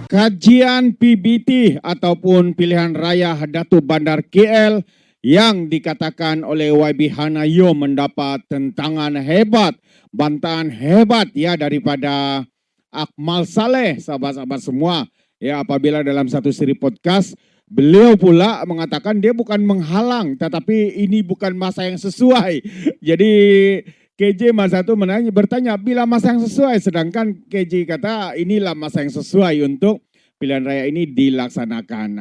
Kajian PBT ataupun pilihan raya Datu Bandar KL yang dikatakan oleh YB Hanayo mendapat tentangan hebat, bantahan hebat ya daripada Akmal Saleh, sahabat-sahabat semua. Ya, apabila dalam satu seri podcast beliau pula mengatakan dia bukan menghalang, tetapi ini bukan masa yang sesuai. Jadi KJ masa itu bertanya bila masa yang sesuai, sedangkan KJ kata inilah masa yang sesuai untuk pilihan raya ini dilaksanakan.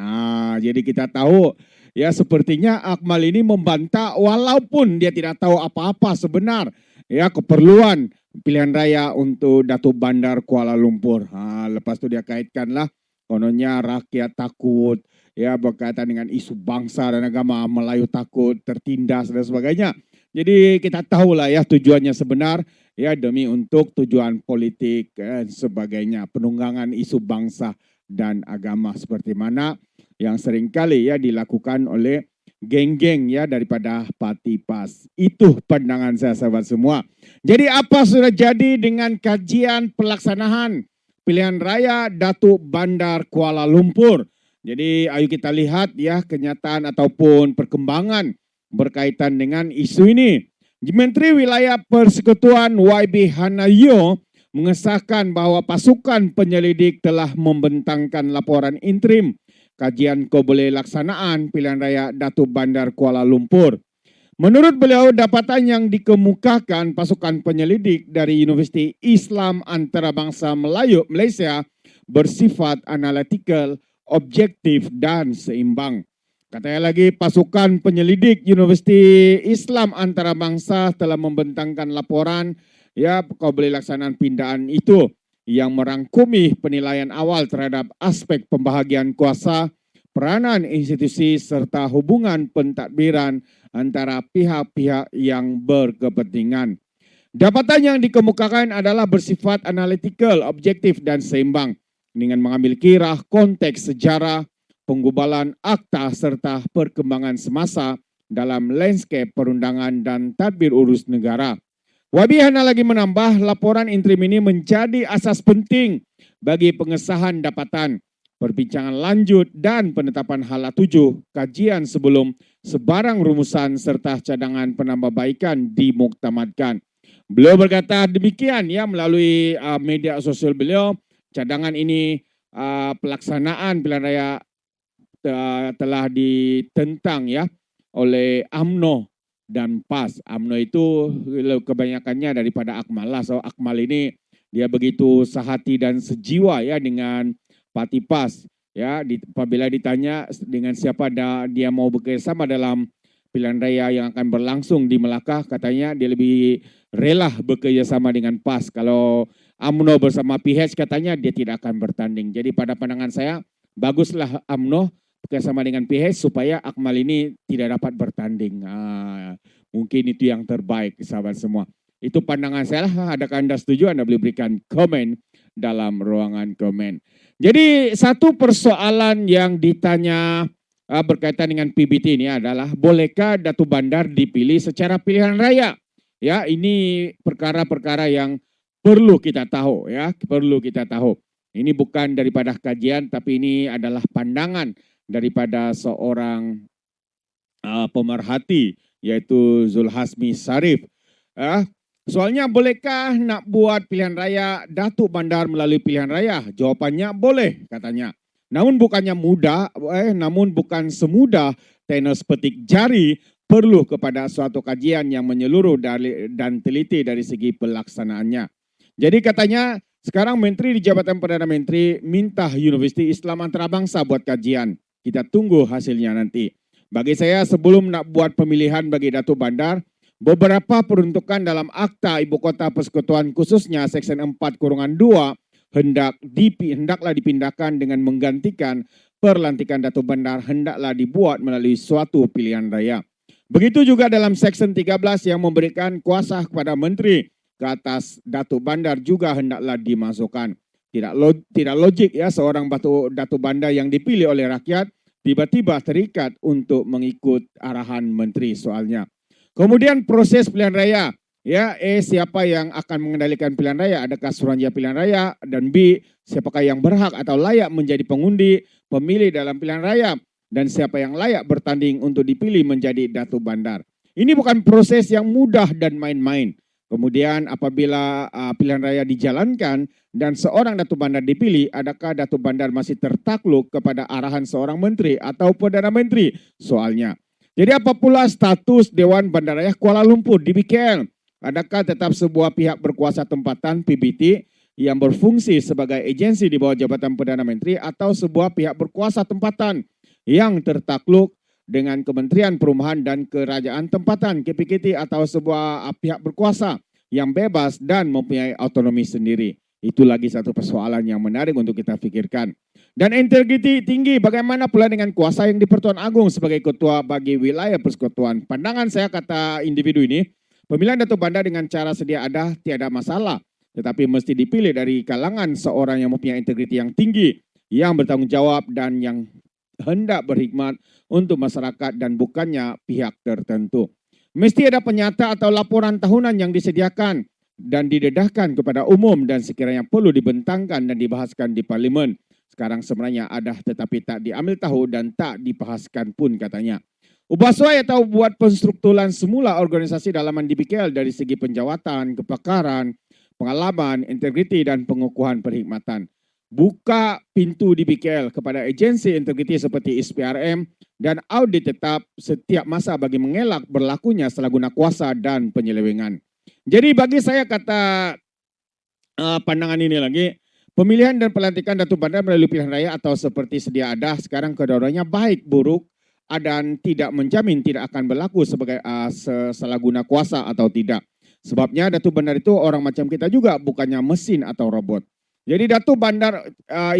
Jadi kita tahu ya sepertinya Akmal ini membantah walaupun dia tidak tahu apa-apa sebenar ya keperluan pilihan raya untuk Datu Bandar Kuala Lumpur. Lepas itu dia kaitkanlah kononnya rakyat takut ya berkaitan dengan isu bangsa dan agama, Melayu takut tertindas dan sebagainya. Jadi kita tahulah ya tujuannya sebenar ya demi untuk tujuan politik dan sebagainya, penunggangan isu bangsa dan agama seperti mana yang seringkali ya dilakukan oleh geng-geng ya daripada Parti PAS. Itu pandangan saya sahabat semua. Jadi apa sudah jadi dengan kajian pelaksanaan pilihan raya Datu Bandar Kuala Lumpur? Jadi ayo kita lihat ya kenyataan ataupun perkembangan berkaitan dengan isu ini. Menteri Wilayah Persekutuan YB Hanayo mengesahkan bahwa pasukan penyelidik telah membentangkan laporan interim kajian kebole laksanaan pilihan raya Datu Bandar Kuala Lumpur. Menurut beliau, dapatan yang dikemukakan pasukan penyelidik dari Universiti Islam Antarabangsa Melayu Malaysia bersifat analytical, objektif dan seimbang. Katanya lagi pasukan penyelidik Universiti Islam Antarabangsa telah membentangkan laporan ya kebole laksanaan pindahan itu yang merangkumi penilaian awal terhadap aspek pembahagian kuasa, peranan institusi serta hubungan pentadbiran antara pihak-pihak yang berkepentingan. Dapatan yang dikemukakan adalah bersifat analytical, objektif dan seimbang dengan mengambil kira konteks sejarah, penggubalan akta serta perkembangan semasa dalam landscape perundangan dan tadbir urus negara. YB Hana lagi menambah laporan interim ini menjadi asas penting bagi pengesahan dapatan, perbincangan lanjut dan penetapan hala 7 kajian sebelum sebarang rumusan serta cadangan penambahbaikan dimuktamadkan. Beliau berkata demikian ya melalui media sosial beliau, cadangan ini pelaksanaan pilihan raya telah ditentang ya oleh UMNO dan PAS. UMNO itu kebanyakannya daripada Akmal lah. So Akmal ini dia begitu sehati dan sejiwa ya dengan Parti PAS. Ya, apabila ditanya dengan siapa dia mau bekerjasama dalam pilihan raya yang akan berlangsung di Melaka, katanya dia lebih rela bekerjasama dengan PAS. Kalau UMNO bersama PH katanya dia tidak akan bertanding. Jadi pada pandangan saya baguslah UMNO bekerjasama dengan PH supaya Akmal ini tidak dapat bertanding. Mungkin itu yang terbaik sahabat semua. Itu pandangan saya lah. Adakah Anda setuju? Anda boleh berikan komen dalam ruangan komen. Jadi satu persoalan yang ditanya berkaitan dengan PBT ini adalah bolehkah Datu Bandar dipilih secara pilihan raya? Ya, ini perkara-perkara yang perlu kita tahu ya, perlu kita tahu. Ini bukan daripada kajian tapi ini adalah pandangan daripada seorang pemerhati yaitu Zulhasmi Sarif. Soalnya bolehkah nak buat pilihan raya Datu Bandar melalui pilihan raya? Jawapannya boleh katanya. Namun bukannya mudah, namun bukan semudah tenos petik jari, perlu kepada suatu kajian yang menyeluruh dan teliti dari segi pelaksanaannya. Jadi katanya sekarang Menteri di Jabatan Perdana Menteri minta Universiti Islam Antarabangsa buat kajian. Kita tunggu hasilnya nanti. Bagi saya sebelum nak buat pemilihan bagi Datu Bandar, beberapa peruntukan dalam Akta Ibu Kota Persekutuan khususnya Seksyen 4-2 hendaklah dipindahkan dengan menggantikan perlantikan Datu Bandar hendaklah dibuat melalui suatu pilihan raya. Begitu juga dalam Seksyen 13 yang memberikan kuasa kepada Menteri ke atas Datu Bandar juga hendaklah dimasukkan. Tidak logik ya seorang Datu Bandar yang dipilih oleh rakyat tiba-tiba terikat untuk mengikut arahan Menteri soalnya. Kemudian proses pilihan raya Ya, siapa yang akan mengendalikan pilihan raya? Adakah Suruhanjaya Pilihan Raya? Dan B, siapakah yang berhak atau layak menjadi pengundi pemilih dalam pilihan raya? Dan siapa yang layak bertanding untuk dipilih menjadi Datu Bandar? Ini bukan proses yang mudah dan main-main. Kemudian apabila pilihan raya dijalankan dan seorang Datu Bandar dipilih, adakah Datu Bandar masih tertakluk kepada arahan seorang menteri atau Perdana Menteri? Soalnya. Jadi apa pula status Dewan Bandaraya Kuala Lumpur DBKL? Adakah tetap sebuah pihak berkuasa tempatan PBT yang berfungsi sebagai agensi di bawah jabatan Perdana Menteri atau sebuah pihak berkuasa tempatan yang tertakluk dengan Kementerian Perumahan dan Kerajaan Tempatan KPKT atau sebuah pihak berkuasa yang bebas dan mempunyai otonomi sendiri? Itu lagi satu persoalan yang menarik untuk kita pikirkan. Dan integriti tinggi, bagaimana pula dengan kuasa yang di Pertuan Agung sebagai ketua bagi wilayah persekutuan? Pandangan saya, kata individu ini, pemilihan Datuk Bandar dengan cara sedia ada tiada masalah, tetapi mesti dipilih dari kalangan seorang yang mempunyai integriti yang tinggi, yang bertanggung jawab dan yang hendak berkhidmat untuk masyarakat dan bukannya pihak tertentu. Mesti ada penyata atau laporan tahunan yang disediakan dan didedahkan kepada umum dan sekiranya perlu dibentangkan dan dibahaskan di Parlimen. Sekarang sebenarnya ada tetapi tak diambil tahu dan tak dibahaskan pun, katanya. Ubah suai atau buat penstrukturan semula organisasi dalaman DBKL dari segi penjawatan, kepakaran, pengalaman, integriti dan pengukuhan perkhidmatan. Buka pintu DBKL kepada agensi integriti seperti SPRM dan audit tetap setiap masa bagi mengelak berlakunya salah guna kuasa dan penyelewengan. Jadi bagi saya, kata pandangan ini lagi, pemilihan dan pelantikan Datu Bandar melalui pilihan raya atau seperti sedia ada sekarang keduanya baik buruk dan tidak menjamin tidak akan berlaku sebagai salah guna kuasa atau tidak. Sebabnya Datu Bandar itu orang macam kita juga, bukannya mesin atau robot. Jadi Datu Bandar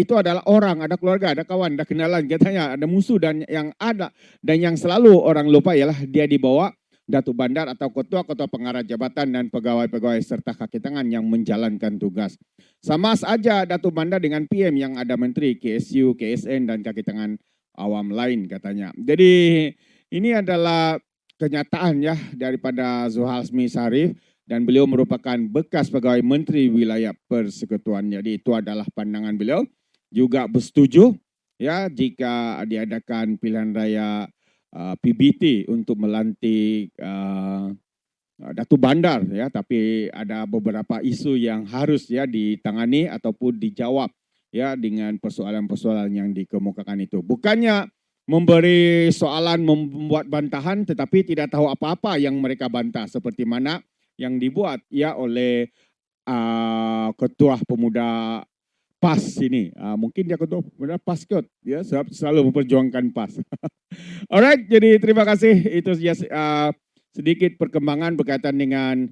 itu adalah orang, ada keluarga, ada kawan, ada kenalan, katanya ada musuh, dan yang selalu orang lupa ialah dia dibawa Datu Bandar atau ketua-ketua pengarah jabatan dan pegawai-pegawai serta kaki tangan yang menjalankan tugas. Sama saja Datu Bandar dengan PM yang ada menteri, KSU, KSN dan kaki tangan awam lain, katanya. Jadi ini adalah kenyataan ya daripada Zulhasmi Sarif, dan beliau merupakan bekas pegawai menteri wilayah persekutuan. Jadi itu adalah pandangan beliau. Juga bersetuju ya jika diadakan pilihan raya PBT untuk melantik Datu Bandar ya, tapi ada beberapa isu yang harus ya ditangani ataupun dijawab ya dengan persoalan-persoalan yang dikemukakan itu. Bukannya memberi soalan, membuat bantahan tetapi tidak tahu apa-apa yang mereka bantah, seperti mana yang dibuat ya oleh ketua pemuda PAS ini. Mungkin dia ketua pemuda PAS kot ya, selalu memperjuangkan PAS. Alright, jadi terima kasih. Itu sedikit perkembangan berkaitan dengan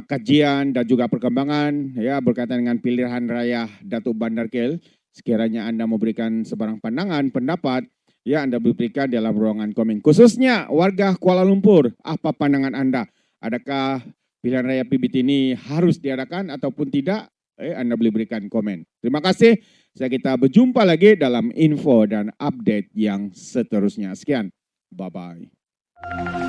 kajian dan juga perkembangan ya berkaitan dengan pilihan raya Datuk Bandar KL. Sekiranya Anda memberikan sebarang pandangan, pendapat, ya Anda berikan dalam ruangan komen. Khususnya warga Kuala Lumpur, apa pandangan Anda? Adakah pilihan raya PBT ini harus diadakan ataupun tidak? Anda boleh berikan komen. Terima kasih. Kita berjumpa lagi dalam info dan update yang seterusnya. Sekian. Bye-bye.